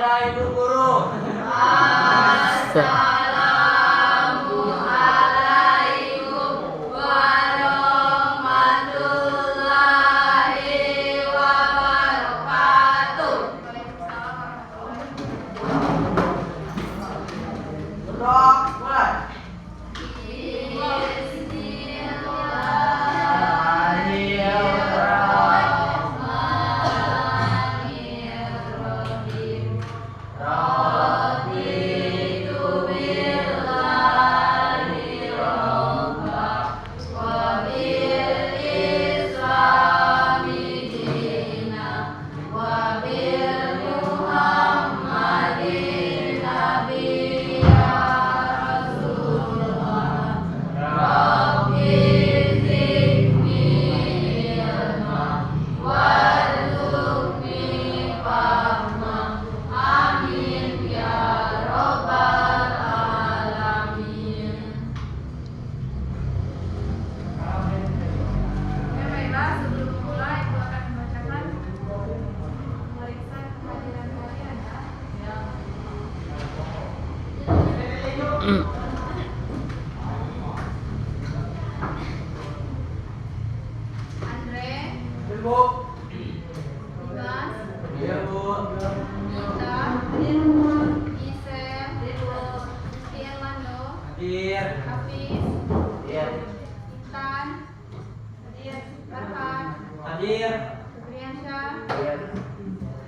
kepada Ibu Guru. Assalamualaikum warahmatullahi wabarakatuh.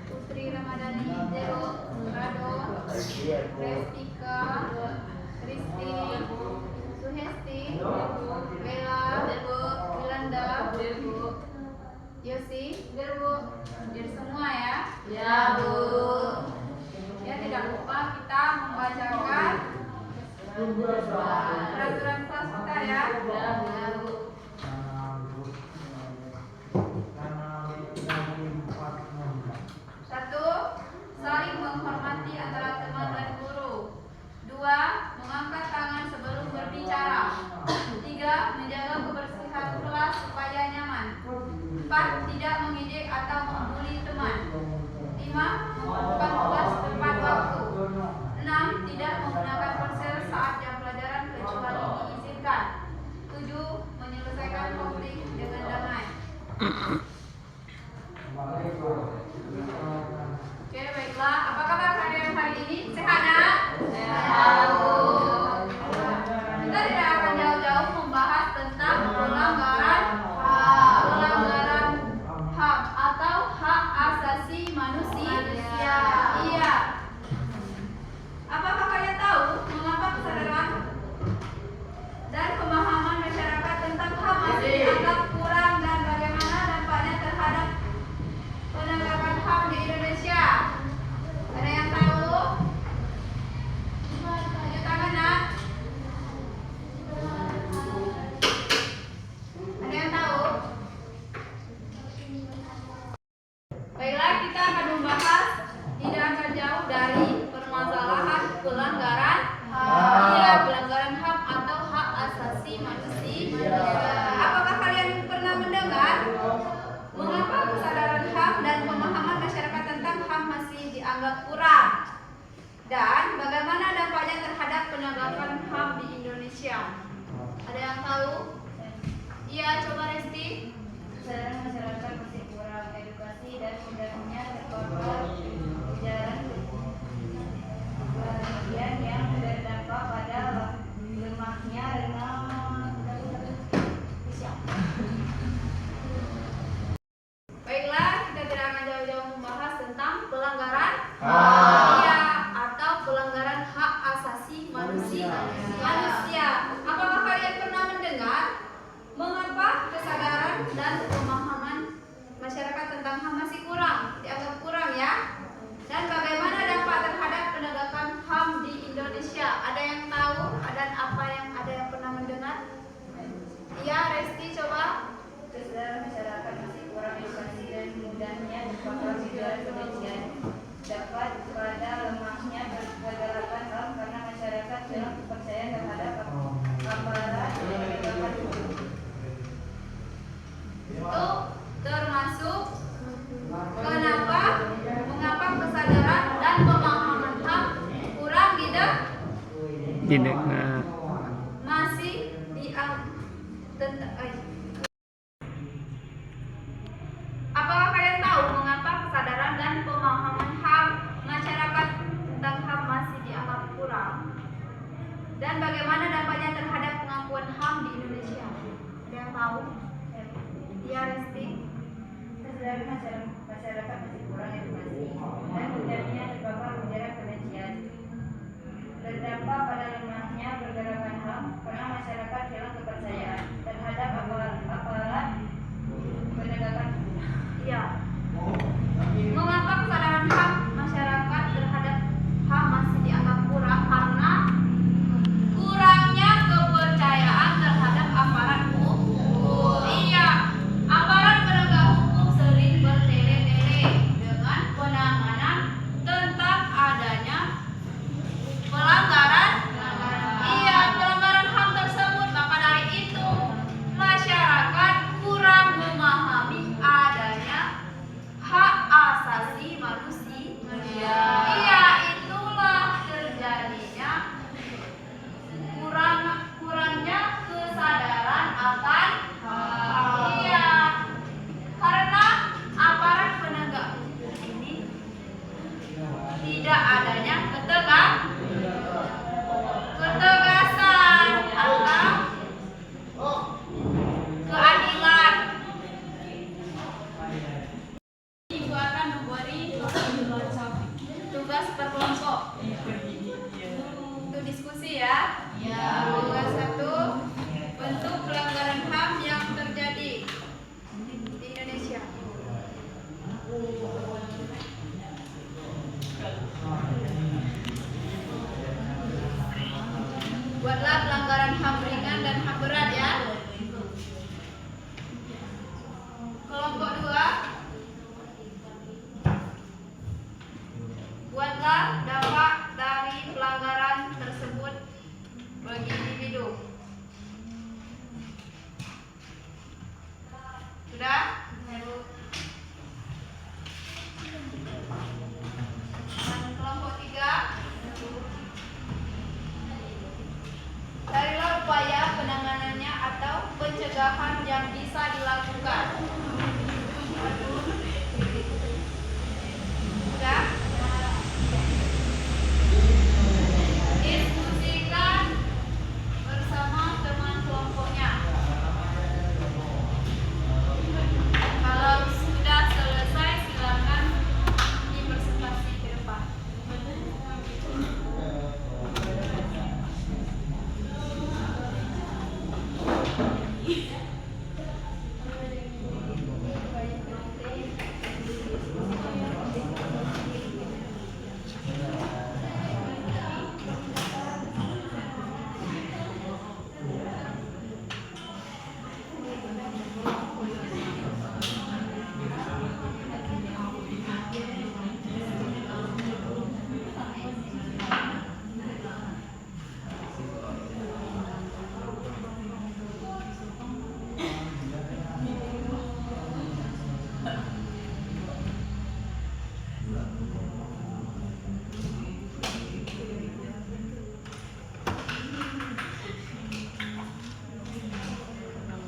Putri Ramadhani Zero, Rado, Restika, Kristi, Suhesti, Bella, Wilanda, Yosi, hadir semua ya. Ya Bu. Ya tidak lupa kita membacakan peraturan kelas kita ya. Ya Bu. Satu, saling menghormati antara teman dan guru. Dua, mengangkat tangan sebelum berbicara. Tiga, menjaga kebersihan kelas supaya nyaman. Empat, tidak mengejek atau membuli teman. Lima, melakukan tugas tepat waktu. Enam, tidak menggunakan ponsel saat jam pelajaran kecuali diizinkan. Tujuh, menyelesaikan konflik dengan damai. Oke, baiklah. Apa kabar kalian hari ini? Sehat ya? Sehat. Kita tidak akan jauh-jauh membahas tentang pelanggaran HAM atau hak asasi manusia. Iya. Apakah kalian tahu mengapa kesadaran dan pemahaman masyarakat tentang HAM masih dianggap kurang dan bagaimana dampaknya Tidak. Nah. Masih apakah kalian tahu mengapa kesadaran dan pemahaman HAM masyarakat tentang HAM masih dianggap kurang? Dan bagaimana dampaknya terhadap pengakuan HAM di Indonesia? Ada yang tahu? Ya, Resti. Kesadaran masyarakat masih kurang edukasi dan terjadinya terpapar ujaran kebencian. Berdampak pada lemahnya pergerakan HAM karena masyarakat hilang kepercayaan terhadap aparat penegakan hukum. Iya. Mengapa kesadaran HAM masyarakat terhadap HAM masih dianggap kurang? Karena kurangnya kepercayaan terhadap aparat hukum. Iya, aparat penegak hukum sering bertele-tele dengan penanganan tentang adanya pelanggaran. Iya, pelanggaran HAM tersebut. Maka dari itu masyarakat kurang memahami adanya hak asasi manusia. Iya, itulah terjadinya kurangnya kesadaran akan HAM. Iya, karena aparat penegak hukum ini tidak adanya ketegasan atau keadilan. Ibu akan memberi tugas per kelompok untuk diskusi ya. Tugas 1, bentuk pelanggaran HAM yang terjadi di Indonesia. Buatlah pelanggaran HAM ringan dan HAM berat ya. Kelompok 2, buatlah dampak dari pelanggaran tersebut bagi individu. Sudah? Dan kelompok 3, carilah upaya penanganannya atau pencegahan yang bisa dilakukan. Sudah? Diskusikan bersama teman kelompoknya. Kalau sudah selesai, silakan dipresentasi ke depan.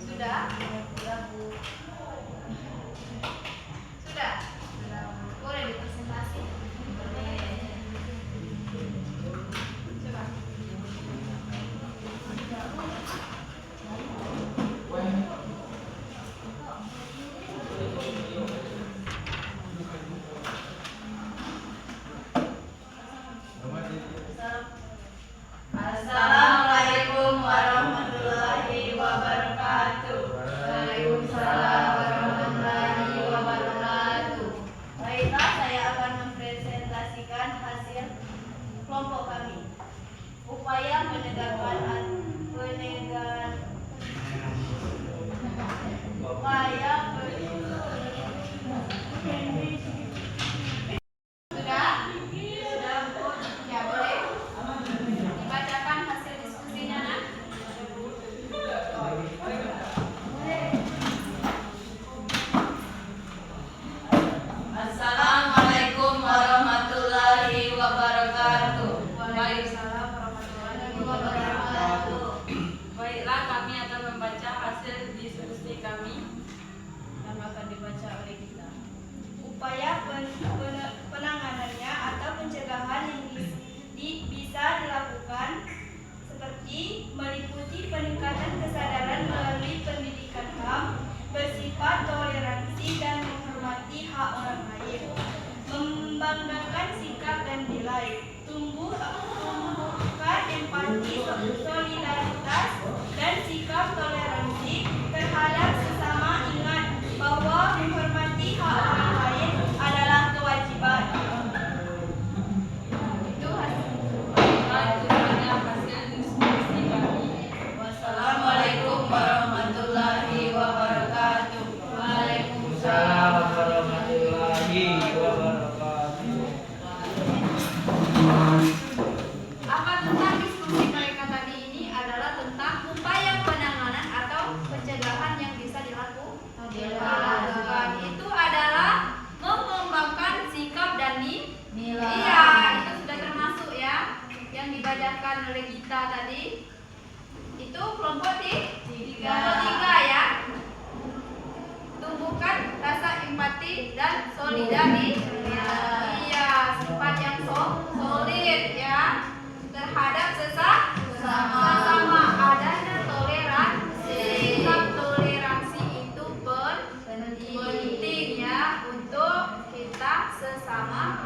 Sudah? Sudah? Boleh dipresentasi? Coba. Assalamualaikum warahmatullahi wabarakatuh. Waalaikumsalam warahmatullahi wabarakatuh. Baiklah, saya akan mempresentasikan hasil kelompok kami. Upaya menegakkan Sudah? Ya, boleh. Dibacakan hasil diskusinya, Nak. Assalamualaikum warahmatullahi wabarakatuh. Waalaikumsalam warahmatullahi baik. Tumbuhkan empati, solidaritas, dan sikap toleransi terhadap sesama. Ingat bahwa menghormati hak orang lain adalah kewajiban. Itu hasil diskusi kami. Wassalamualaikum warahmatullahi wabarakatuh. Waalaikumsalam warahmatullahi wabarakatuh. Apa tentang diskusi mereka tadi ini adalah tentang upaya penanganan atau pencegahan yang bisa dilakukan. Itu adalah mengembangkan sikap dan nilai. Iya, itu sudah termasuk ya yang dibacakan oleh kita tadi. Itu kelompok tiga ya. Tumbuhkan rasa empati dan solidaritas. Iya, sifat yang solid ya terhadap sesama. Adanya toleransi. Sikap toleransi itu penting ya untuk kita sesama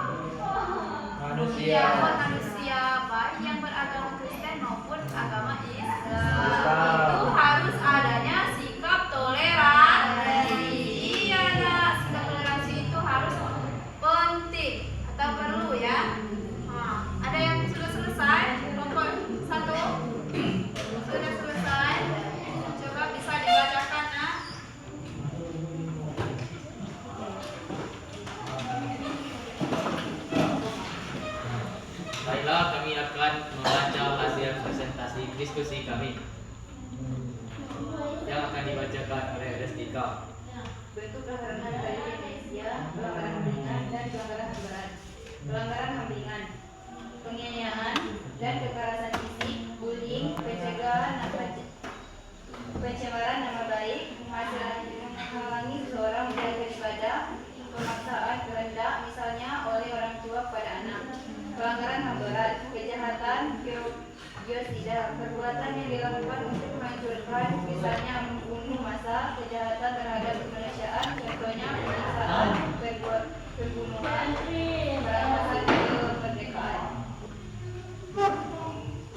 Manusia. manusia baik yang beragama Kristen maupun agama Islam. Islam. Itu harus adanya sikap toleransi. Iya, nak, sikap toleransi itu harus penting atau perlu ya. Nah, ada yang sudah selesai? Kelompok 1 sudah selesai. Coba bisa dibacakan, nak. Baiklah, kami akan membaca hasil presentasi diskusi kami yang akan dibacakan oleh Restika. Bentuk pelanggaran HAM di Indonesia, pelanggaran HAM ringan dan pelanggaran HAM berat. Pelanggaran HAM ringan, penganiayaan dan kekerasan fisik, bullying, pencemaran nama baik, menghalangi seseorang menjalankan ibadah, pemaksaan kehendak, misalnya oleh orang tua kepada anak. Pelanggaran HAM berat, kejahatan geosida, perbuatan yang dilakukan untuk menghancurkan, misalnya membunuh massa, kejahatan terhadap kemanusiaan, contohnya penyiksaan, pembunuhan, perampasan kemerdekaan.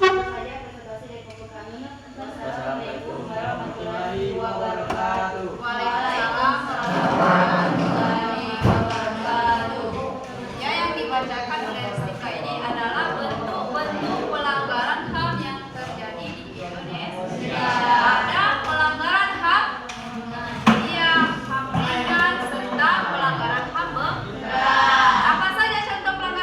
Itu saja presentasi dari kelompok kami. Wassalamualaikum warahmatullahi wabarakatuh. Waalaikumsalam warahmatullahi wabarakatuh. Ya, yang dibacakan oleh Restika ini adalah bentuk-bentuk pelanggaran HAM yang terjadi di Indonesia. Ada pelanggaran HAM, iya, HAM ringan serta pelanggaran HAM berat. Apa saja contoh pelanggaran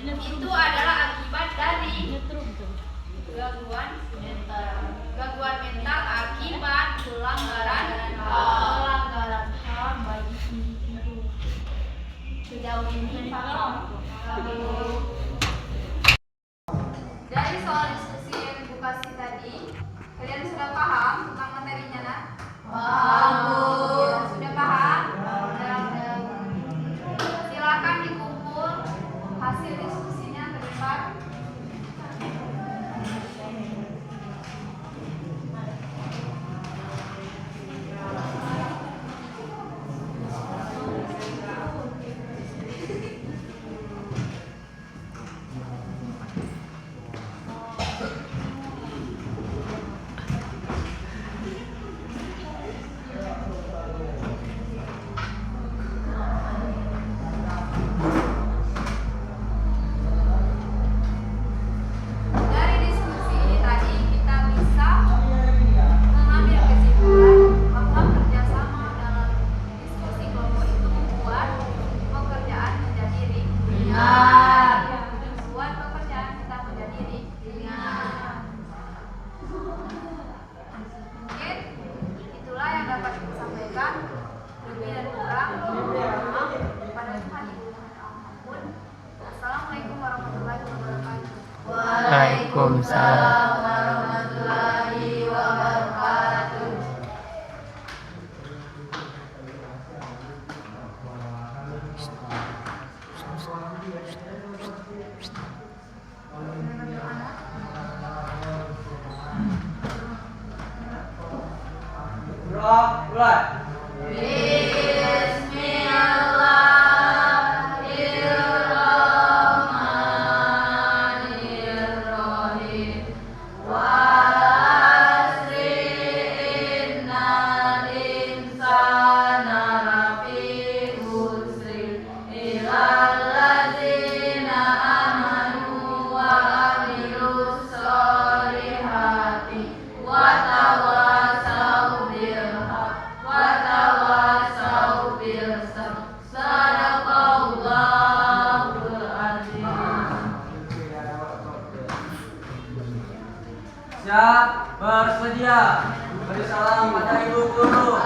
itu adalah akibat dari gangguan mental akibat pelanggaran HAM bagi individu. Sejauh ini paham? Dari soal diskusi edukasi tadi, kalian sudah paham tentang materinya, nak? Paham, Bu. Sudah paham? Silakan dikumpul hasil diskusinya ke depan. Dari diskusi ini tadi kita bisa mengambil kesimpulan bahwa kerjasama dalam diskusi kelompok itu membuat pekerjaan menjadi ringan. Membuat pekerjaan kita menjadi ringan. Mungkin itulah yang dapat kita sampaikan. Lebih dan kurang mohon maaf kepada Tuhan Ibu Ampun. Assalamualaikum warahmatullahi wabarakatuh. Waalaikumsalam warahmatullahi wabarakatuh. Bismillahirrahmanirrahim. Wasri innal insana lafi khusr illal ladzina amanu wa amilus solihati wa tawassaw bil haqq wa tawassaw bil sabr. Sadaqallahul azim. Siap, bersedia. Beri salam pada ibu guru.